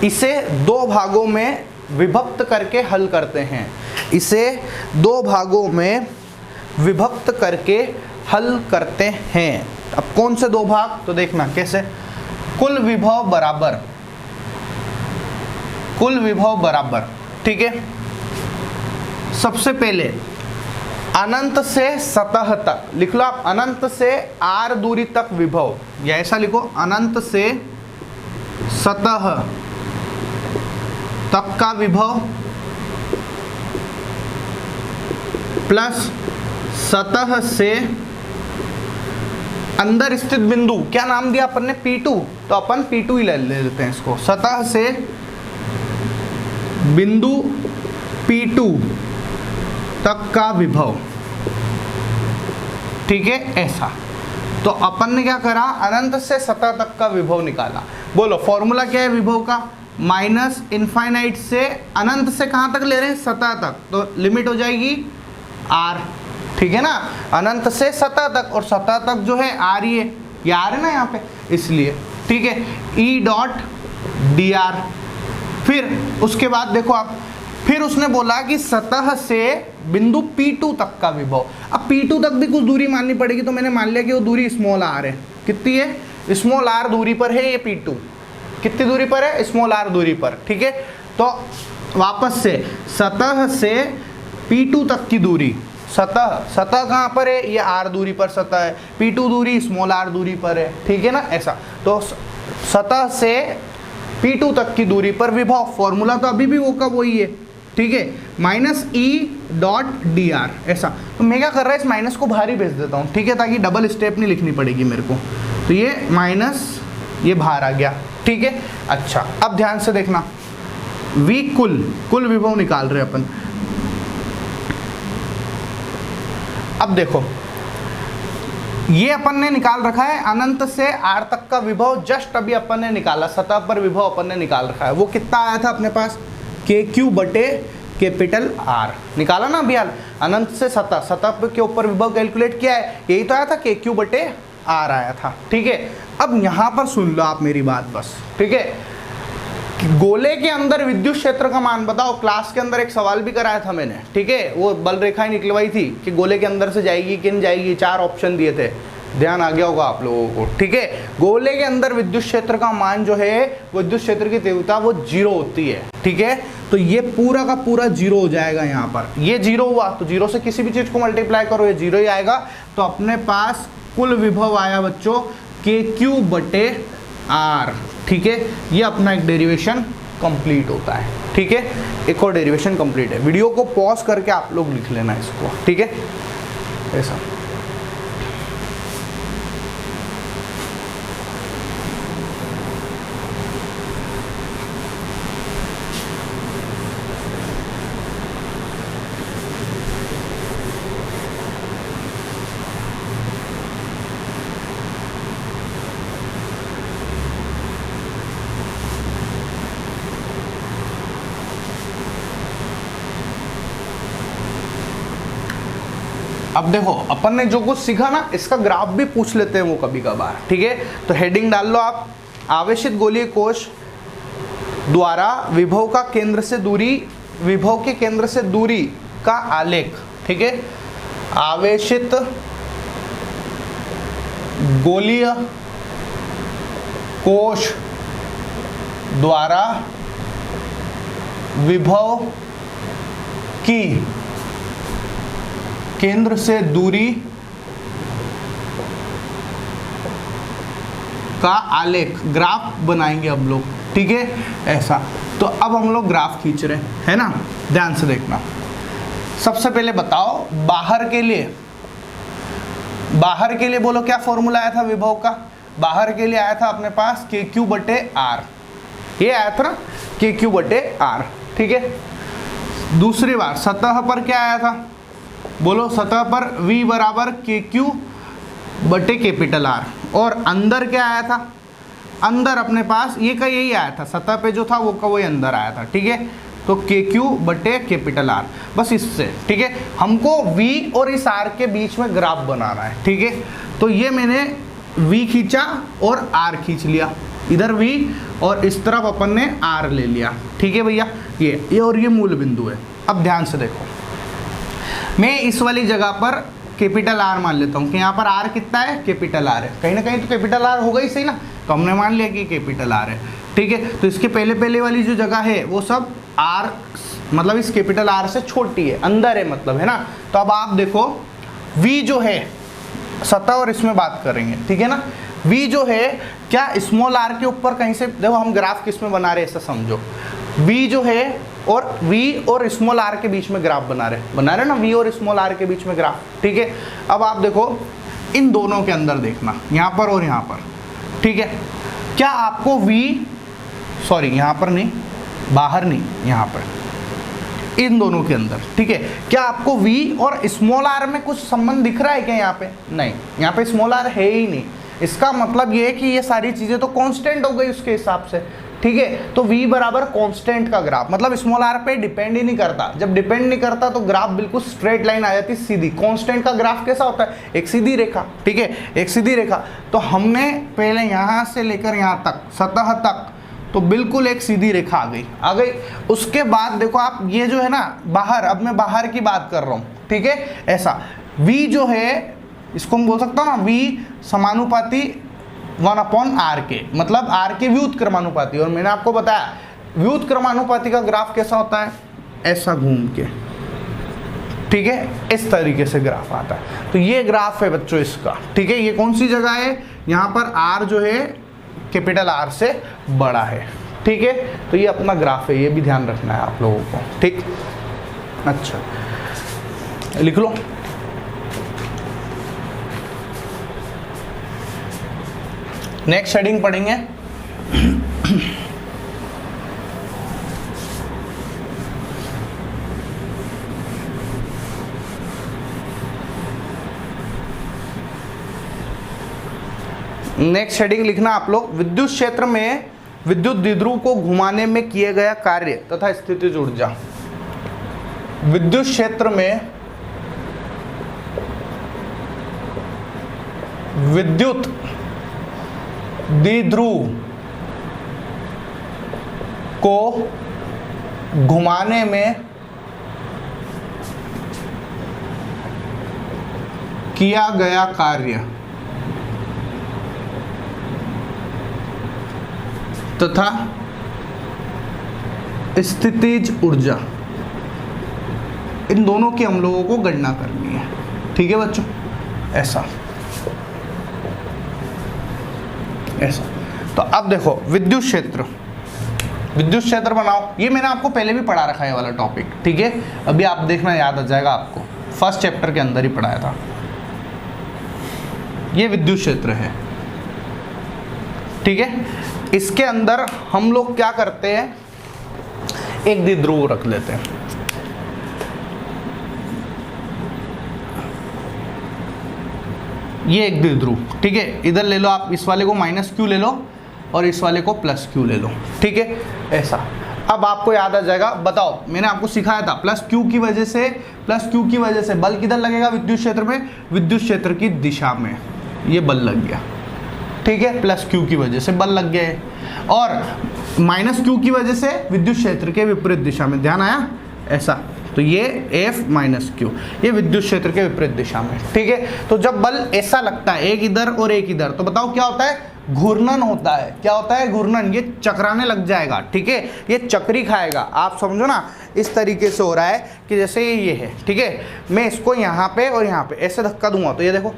इसे दो भागों में विभक्त करके हल करते हैं, इसे दो भागों में विभक्त करके हल करते हैं। अब कौन से दो भाग, तो देखना कैसे, कुल विभव बराबर, कुल विभव बराबर, ठीक है। सबसे पहले अनंत से सतह तक लिख लो आप, अनंत से R दूरी तक विभव, या ऐसा लिखो, अनंत से सतह तक का विभव प्लस सतह से अंदर स्थित बिंदु, क्या नाम दिया अपन ने, P2, तो अपन P2 ही ले लेते हैं इसको, सतह से बिंदु P2 तक का विभव, ठीक है, ऐसा। तो अपन ने क्या करा, अनंत से सतह तक का विभव निकाला। बोलो फॉर्मूला क्या है विभव का, माइनस इनफाइनाइट से अनंत से कहाँ तक ले रहे हैं, सतह तक, तो लिमिट हो जाएगी R, ठीक है ना, अनंत से सतह तक, और सतह तक जो है R ये R है ना यहाँ पे, इसलिए, ठीक है, E डॉट dr। फिर उसके बाद देखो आप, फिर उसने बोला कि सतह से बिंदु P2 तक का विभव। अब P2 तक भी कुछ दूरी माननी पड़ेगी, तो मैंने मान लिया कि वो दूरी स्मॉल r है। कितनी है, स्मॉल r दूरी पर है ये P2, कितनी दूरी पर है, स्मॉल r दूरी पर, ठीक है। तो वापस से सतह से P2 तक की दूरी, सतह कहाँ पर है, ये R दूरी पर सतह है, P2 दूरी स्मॉल r दूरी पर है, ठीक है ना, ऐसा। तो सतह से P2 तक की दूरी पर विभव, फॉर्मूला तो अभी भी वो का वही है, ठीक है, माइनस E डॉट dr, ऐसा। तो मैं क्या कर रहा है, इस माइनस को बाहर ही भेज देता हूँ, ठीक है, ताकि डबल स्टेप नहीं लिखनी पड़ेगी मेरे को। तो ये माइनस, ये बाहर आ गया, ठीक है। अच्छा, अब ध्यान से देखना, V कुल विभव निकाल रहे अपन। अब देखो, ये अपन ने निकाल रखा है अनंत से R तक का विभव, जस्ट अभी अपन ने निकाला, सतह पर विभव अपन ने निकाल रखा है। वो कितना आया था अपने पास, KQ बटे कैपिटल आर। निकाला ना अभी अनंत से सतह, सतह के ऊपर विभव कैलकुलेट किया है, यही तो आया था के क्यू बटे आर आया था। ठीक है, अब यहां पर सुन लो आप मेरी बात बस। ठीक है, गोले के अंदर विद्युत क्षेत्र का मान बताओ। क्लास के अंदर एक सवाल भी कराया था मैंने, ठीक है, वो बल रेखाएं निकलवाई थी कि गोले के अंदर से जाएगी कि नहीं जाएगी, 4 ऑप्शन दिए थे, ध्यान आ गया होगा आप लोगों को। ठीक है, गोले के अंदर विद्युत क्षेत्र का मान जो है, विद्युत क्षेत्र की तीव्रता वो 0 होती है। ठीक है, तो ये पूरा का पूरा 0 हो जाएगा। यहाँ पर ये 0 हुआ तो 0 से किसी भी चीज को मल्टीप्लाई करो, ये 0 ही आएगा। तो अपने पास कुल विभव आया बच्चों के क्यू बटे आर। ठीक है, ये अपना एक डेरिवेशन कंप्लीट होता है। ठीक है, एक और डेरिवेशन कंप्लीट है। वीडियो को पॉज करके आप लोग लिख लेना इसको। ठीक है, ऐसा। अब देखो अपन ने जो कुछ सीखा ना, इसका ग्राफ भी पूछ लेते हैं वो कभी कभार। ठीक है, तो हेडिंग डाल लो आप, आवेशित गोलीय कोश द्वारा विभव का केंद्र से दूरी, विभव के केंद्र से दूरी का आलेख। ठीक है, आवेशित गोलीय कोश द्वारा विभव की केंद्र से दूरी का आलेख, ग्राफ बनाएंगे हम लोग। ठीक है, ऐसा। तो अब हम लोग ग्राफ खींच रहे हैं ना, ध्यान से देखना। सबसे पहले बताओ बाहर के लिए, बाहर के लिए बोलो क्या फॉर्मूला आया था विभव का। बाहर के लिए आया था अपने पास के क्यू बटे आर, ये आया था ना के क्यू बटे आर। ठीक है, दूसरी बार सतह पर क्या आया था बोलो, सतह पर v बराबर के क्यू बटे कैपिटल आर। और अंदर क्या आया था, अंदर अपने पास ये का यही आया था, सतह पे जो था वो का वही अंदर आया था। ठीक है, तो के क्यू बटे कैपिटल आर, बस इससे। ठीक है, हमको v और इस r के बीच में ग्राफ बनाना है। ठीक है, तो ये मैंने v खींचा और r खींच लिया, इधर v और इस तरफ अपन ने r ले लिया। ठीक है भैया, ये और ये मूल बिंदु है। अब ध्यान से देखो, मैं इस वाली जगह पर कैपिटल आर मान लेता हूँ कि यहाँ पर आर कितना है, कैपिटल आर है। कहीं ना कहीं तो कैपिटल आर होगा ही सही ना, तो हमने मान लिया कि कैपिटल आर है। ठीक है, तो इसके पहले पहले वाली जो जगह है वो सब आर, मतलब इस कैपिटल आर से छोटी है, अंदर है मतलब, है ना। तो अब आप देखो वी जो है, सतह और इसमें बात करेंगे। ठीक है ना, वी जो है क्या स्मॉल आर के ऊपर कहीं से, देखो हम ग्राफ किस में बना रहे हैं ऐसा समझो, वी जो है और v और स्मॉल r के बीच में ग्राफ बना रहे ना, v और स्मॉल r के बीच में ग्राफ। ठीक है, अब आप देखो इन दोनों के अंदर देखना, यहाँ पर और यहाँ पर। ठीक है, क्या आपको v, सॉरी यहाँ पर नहीं, बाहर नहीं, यहाँ पर इन दोनों के अंदर। ठीक है, क्या आपको v और स्मॉल r में कुछ संबंध दिख रहा है क्या यहाँ पे? नहीं, यहाँ पे स्मॉल r है ही नहीं। इसका मतलब ये है कि ये सारी चीजें तो कांस्टेंट हो गई उसके हिसाब से। ठीक है, तो v बराबर कांस्टेंट का ग्राफ, मतलब स्मॉल r पे डिपेंड ही नहीं करता। जब डिपेंड नहीं करता तो ग्राफ बिल्कुल स्ट्रेट लाइन आ जाती है, सीधी। कांस्टेंट का ग्राफ कैसा होता है, एक सीधी रेखा। ठीक है, एक सीधी रेखा। तो हमने पहले यहाँ से लेकर यहाँ तक, सतह तक, तो बिल्कुल एक सीधी रेखा आ गई। उसके बाद देखो आप, ये जो है ना बाहर, अब मैं बाहर की बात कर रहा हूँ। ठीक है, ऐसा v जो है, इसको हम बोल सकता हूँ ना, v समानुपाती 1/r के, मतलब r के व्युत क्रमानुपाती। और मैंने आपको बताया व्युत क्रमानुपाती का ग्राफ कैसा होता है, ऐसा घूम के। ठीक है, इस तरीके से ग्राफ आता है। तो ये ग्राफ है बच्चों इसका। ठीक है, ये कौन सी जगह है, यहाँ पर r जो है कैपिटल R से बड़ा है। ठीक है, तो ये अपना ग्राफ है, ये भी ध्यान रखना है आप लोगों को। ठीक, अच्छा लिख लो। नेक्स्ट हेडिंग पढ़ेंगे नेक्स्ट हेडिंग लिखना आप लोग, विद्युत क्षेत्र में विद्युत द्विध्रुव को घुमाने में किए गया कार्य तथा स्थितिज ऊर्जा। विद्युत क्षेत्र में विद्युत द्विध्रुव को घुमाने में किया गया कार्य तथा स्थितिज ऊर्जा, इन दोनों की हम लोगों को गणना करनी है। ठीक है बच्चों, ऐसा ऐसा। तो अब देखो विद्युत क्षेत्र बनाओ। ये मैंने आपको पहले भी पढ़ा रखा है ये वाला टॉपिक, ठीक है। अभी आप देखना, याद आ जाएगा आपको, फर्स्ट चैप्टर के अंदर ही पढ़ाया था। ये विद्युत क्षेत्र है, ठीक है। इसके अंदर हम लोग क्या करते हैं, एक द्विध्रुव रख लेते हैं। ये एक द्विध्रुव, ठीक है। इधर ले लो आप, इस वाले को माइनस क्यू ले लो और इस वाले को प्लस क्यू ले लो, ठीक है, ऐसा। अब आपको याद आ जाएगा, बताओ मैंने आपको सिखाया था प्लस क्यू की वजह से बल किधर लगेगा विद्युत क्षेत्र में, विद्युत क्षेत्र की दिशा में ये बल लग गया, ठीक है। प्लस क्यू की वजह से बल लग गया है, और माइनस क्यू की वजह से विद्युत क्षेत्र के विपरीत दिशा में, ध्यान आया, ऐसा। तो ये F माइनस क्यू, ये विद्युत क्षेत्र के विपरीत दिशा में, ठीक है। तो जब बल ऐसा लगता है, एक इधर और एक इधर, तो बताओ क्या होता है, घूर्णन होता है। क्या होता है, घूर्णन। ये चक्राने लग जाएगा, ठीक है, ये चक्री खाएगा। आप समझो ना, इस तरीके से हो रहा है कि जैसे ये है, ठीक है। मैं इसको यहाँ पे और यहाँ पे ऐसे धक्का दूंगा तो ये देखो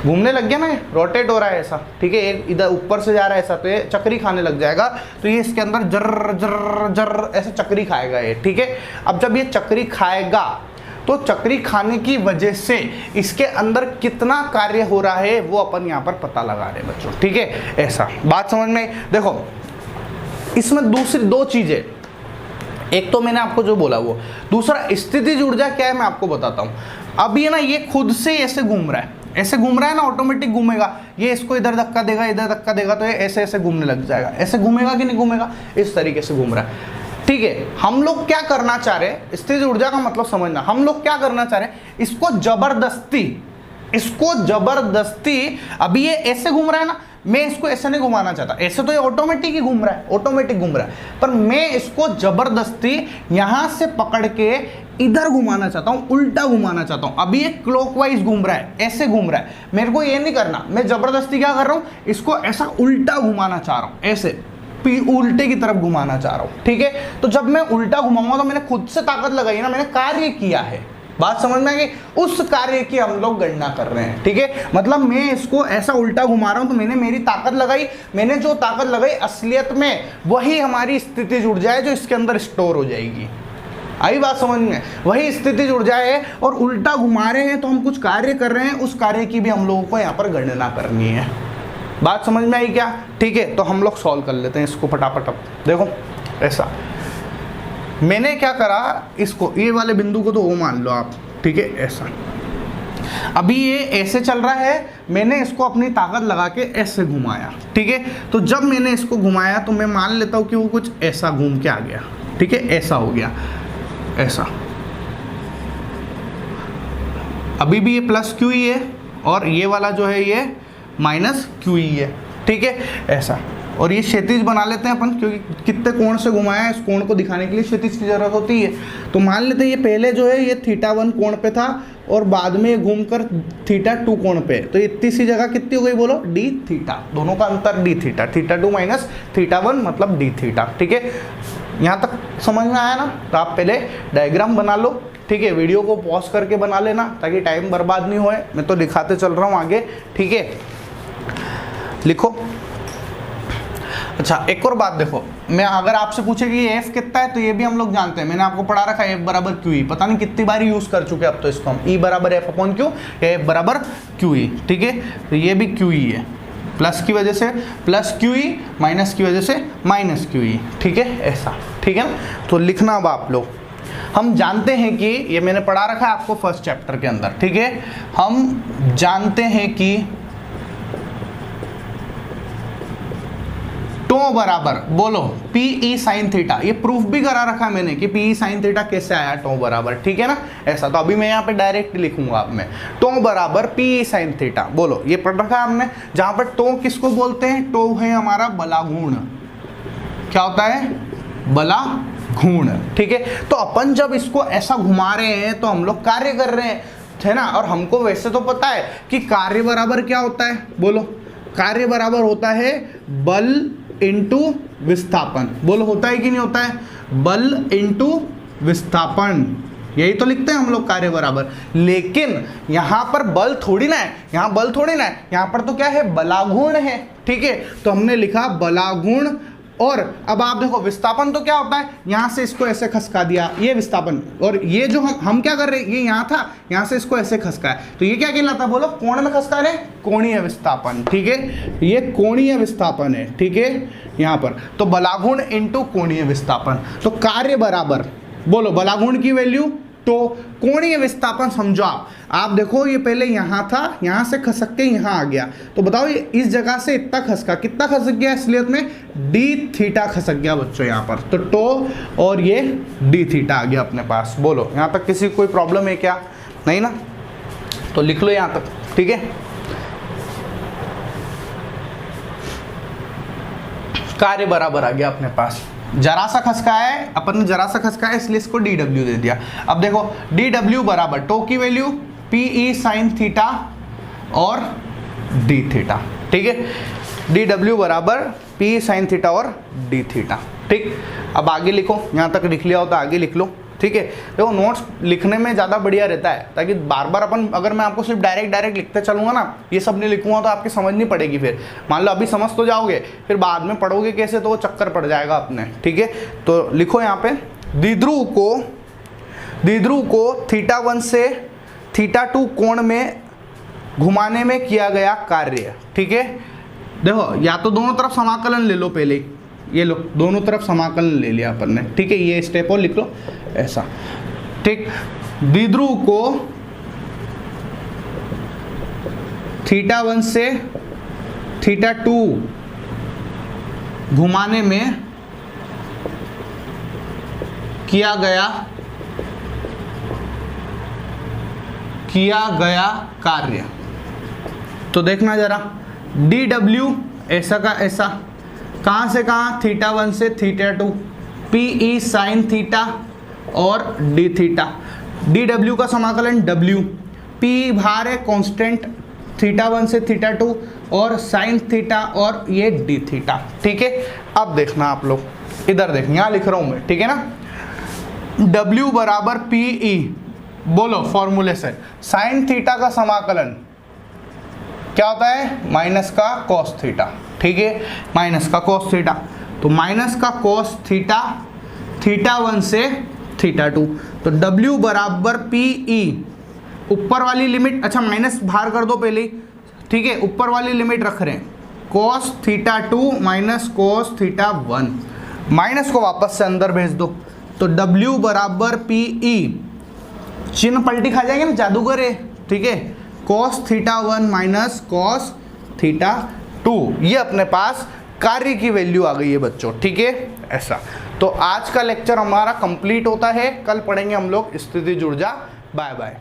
घूमने लग गया ना, ये रोटेट हो रहा है ऐसा, ठीक है। एक इधर ऊपर से जा रहा है ऐसा, तो ये चक्री खाने लग जाएगा। तो ये इसके अंदर जर जर जर ऐसे चक्री खाएगा ये, ठीक है। अब जब ये चक्री खाएगा तो चक्री खाने की वजह से इसके अंदर कितना कार्य हो रहा है वो अपन यहाँ पर पता लगा रहे हैं बच्चों, ठीक है, ऐसा। बात समझ में। देखो इसमें दूसरी दो चीजें, एक तो मैंने आपको जो बोला वो, दूसरा स्थितिज ऊर्जा क्या है मैं आपको बताता हूँ। अब ये ना, ये खुद से ऐसे घूम रहा है, ऐसे घूम रहा है ना, ऑटोमेटिक घूमेगा। ये इसको इधर धक्का देगा, इधर धक्का देगा, तो ये ऐसे ऐसे घूमने लग जाएगा। ऐसे घूमेगा कि नहीं घूमेगा, इस तरीके से घूम रहा है, ठीक है। हम लोग क्या करना चाह रहे हैं, स्थितिज ऊर्जा का मतलब समझना, हम लोग क्या करना चाह रहे हैं, इसको जबरदस्ती, अभी ये ऐसे घूम रहा है ना, मैं इसको ऐसे नहीं घुमाना चाहता, ऐसे तो ये ऑटोमेटिक ही घूम रहा है, ऑटोमेटिक घूम रहा है, पर मैं इसको जबरदस्ती यहां से पकड़ के इधर घुमाना चाहता हूं, उल्टा घुमाना चाहता हूं। अभी ये क्लॉकवाइज घूम रहा है, ऐसे घूम रहा है, मेरे को ये नहीं करना। मैं जबरदस्ती क्या कर रहा हूं, इसको ऐसा उल्टा घुमाना चाह रहा हूं, ऐसे उल्टे की तरफ घुमाना चाह रहा हूं, ठीक है। तो जब मैं उल्टा घुमाऊंगा तो मैंने खुद से ताकत लगाई ना, मैंने कार्य किया है। बात समझ में आ गई, उस कार्य की हम लोग गणना कर रहे हैं, ठीक है। मतलब मैं इसको ऐसा उल्टा घुमा रहा हूं तो मैंने मेरी ताकत लगाई, मैंने जो ताकत लगाई असलियत में वही हमारी स्थितिज ऊर्जा है जो इसके अंदर स्टोर हो जाएगी। आई बात समझ में, वही स्थितिज ऊर्जा है, और उल्टा घुमा रहे हैं तो हम कुछ कार्य कर रहे हैं, उस कार्य की भी हम लोगों को यहाँ पर गणना करनी है। बात समझ में आई क्या, ठीक है। तो हम लोग सॉल्व कर लेते हैं इसको फटाफट। अब देखो ऐसा, मैंने क्या करा, इसको ये वाले बिंदु को तो वो मान लो आप, ठीक है, ऐसा। अभी ये ऐसे चल रहा है, मैंने इसको अपनी ताकत लगा के ऐसे घुमाया, ठीक है। तो जब मैंने इसको घुमाया तो मैं मान लेता हूँ कि वो कुछ ऐसा घूम के आ गया, ठीक है, ऐसा हो गया, ऐसा। अभी भी ये प्लस क्यू ही है और ये वाला जो है ये माइनस क्यू ही है, ठीक है, ऐसा। और ये क्षैतिज बना लेते हैं अपन, क्योंकि कितने कोण से घुमाया है, इस कोण को दिखाने के लिए क्षैतिज की जरूरत होती है। तो मान लेते हैं ये पहले जो है ये θ1 कोण पे था और बाद में घूमकर θ2 कोण पे, तो इतनी सी जगह कितनी हो गई बोलो, d थीटा, दोनों का अंतर d थीटा, θ2 माइनस θ1 मतलब d थीटा, ठीक है। यहाँ तक समझ में आया ना। तो आप पहले डायग्राम बना लो, ठीक है, वीडियो को पॉज करके बना लेना ताकि टाइम बर्बाद नहीं होए, मैं तो दिखाते चल रहा हूँ आगे, ठीक है। लिखो। अच्छा एक और बात देखो, मैं अगर आपसे पूछे कि ये f कितना है तो ये भी हम लोग जानते हैं, मैंने आपको पढ़ा रखा है f बराबर क्यू ई, पता नहीं कितनी बार यूज कर चुके अब तो इसको हम, e बराबर f अपॉन क्यू या f बराबर क्यू ई, ठीक है। तो ये भी क्यू ई है, प्लस की वजह से प्लस क्यू ई, माइनस की वजह से माइनस क्यू ई, ठीक है, ऐसा, ठीक है ना। तो लिखना अब आप लोग, हम जानते हैं कि ये मैंने पढ़ा रखा है आपको फर्स्ट चैप्टर के अंदर, ठीक है। हम जानते हैं कि टो बराबर बोलो पी ई साइन थीटा, ये प्रूफ भी करा रखा है मैंने कि पी ई साइन थीटा कैसे आया टो बराबर, ठीक है ना ऐसा। तो अभी मैं यहाँ पे डायरेक्ट लिखूंगा अब मैं टो बराबर पी ई साइन थीटा, बोलो ये पढ़ रखा है हमने। जहां पर टो किसको बोलते हैं, टो है हमारा बलाघूर्ण, क्या होता है बलाघूर्ण, ठीक है। तो अपन जब इसको ऐसा घुमा रहे हैं तो हम लोग कार्य कर रहे हैं, है ना। और हमको वैसे तो पता है कि कार्य बराबर क्या होता है, बोलो कार्य बराबर होता है बल इंटू विस्थापन, बोलो होता है कि नहीं होता है, बल इंटू विस्थापन, यही तो लिखते हैं हम लोग कार्य बराबर। लेकिन यहाँ पर बल थोड़ी ना है, यहाँ बल थोड़ी ना है, यहाँ पर तो क्या है बलाघूर्ण है, ठीक है। तो हमने लिखा बलाघूर्ण। और अब आप देखो विस्थापन तो क्या होता है, यहां से इसको ऐसे खसका दिया, ये विस्थापन। और ये जो हम क्या कर रहे हैं, ये यहां था, यहां से इसको ऐसे खसका है, तो ये क्या कहलाता है, बोलो कोण में खसका रहे, कोणीय विस्थापन, ठीक है। ये कोणीय विस्थापन है, ठीक है यहां पर। तो बलाघूर्ण इंटू कोणीय विस्थापन, तो कार्य बराबर बोलो बलाघूर्ण की वैल्यू तो कोणीय विस्थापन समझो आप देखो ये पहले यहाँ था, यहाँ से खसक के यहाँ आ गया, तो बताओ ये इस जगह से इतना खसका, कितना खसक गया इसलिए में डी थीटा खसक गया बच्चों यहाँ पर, तो टो और ये डी थीटा आ गया अपने पास। बोलो यहाँ तक किसी कोई प्रॉब्लम है क्या, नहीं ना, तो लिख लो यहाँ तक, ठीक है। कार्य बराबर आ गया अपने पास, जरा सा खसका है अपन ने, जरा सा खसका है इसलिए इसको डी डब्ल्यू दे दिया। अब देखो डी डब्ल्यू बराबर टो की value P E sine theta और डी थीटा, ठीक है। डी डब्ल्यू बराबर पी ई साइन थीटा और डी थीटा, ठीक। अब आगे लिखो, यहाँ तक लिख लिया हो तो आगे लिख लो, ठीक है। देखो नोट्स लिखने में ज़्यादा बढ़िया रहता है, ताकि बार बार अपन, अगर मैं आपको सिर्फ डायरेक्ट लिखते चलूँगा ना, ये सब नहीं लिखूंगा तो आपकी समझ नहीं पड़ेगी। फिर मान लो अभी समझ तो जाओगे, फिर बाद में पढ़ोगे कैसे, तो वो चक्कर पड़ जाएगा अपने, ठीक है। तो लिखो यहाँ पे द्विध्रुव को थीटा 1 से थीटा 2 कोण में घुमाने में किया गया कार्य, ठीक है। देखो या तो दोनों तरफ समाकलन ले लो पहले, ये लो दोनों तरफ समाकलन ले लिया अपन ने, ठीक है। ये स्टेप और लिख लो ऐसा, ठीक। द्विध्रुव को थीटा 1 से थीटा 2 घुमाने में किया गया कार्य, तो देखना जरा डी डब्ल्यू ऐसा का ऐसा, कहाँ से कहाँ, थीटा 1 से theta 2, P E sine theta और डी थीटा, डी डब्ल्यू का समाकलन डब्ल्यू, पी भार है कॉन्स्टेंट थीटा 1 से थीटा 2 और साइन थीटा और ये डी थीटा, ठीक है। अब देखना आप लोग, इधर देख, यहाँ लिख रहा हूँ मैं, ठीक है ना। डब्ल्यू बराबर पी ई, बोलो फॉर्मूले से साइन थीटा का समाकलन क्या होता है, माइनस का कॉस थीटा, ठीक है, माइनस का कॉस थीटा, तो माइनस का कॉस थीटा थीटा 1 से थीटा 2, तो W बराबर पी ई, ऊपर वाली लिमिट, अच्छा माइनस बाहर कर दो पहले, ठीक है, ऊपर वाली लिमिट रख रहे हैं, cos theta 2 minus cos theta 1, minus को वापस से अंदर भेज दो, तो W बराबर पी ई, चिन्ह पलटी खा जाएंगे ना, जादूगर है, ठीक है, cos theta 1 minus cos theta 2, ये अपने पास कार्य की वैल्यू आ गई है बच्चों, ठीक है ऐसा। तो आज का लेक्चर हमारा कंप्लीट होता है, कल पढ़ेंगे हम लोग स्थितिज ऊर्जा। Bye bye.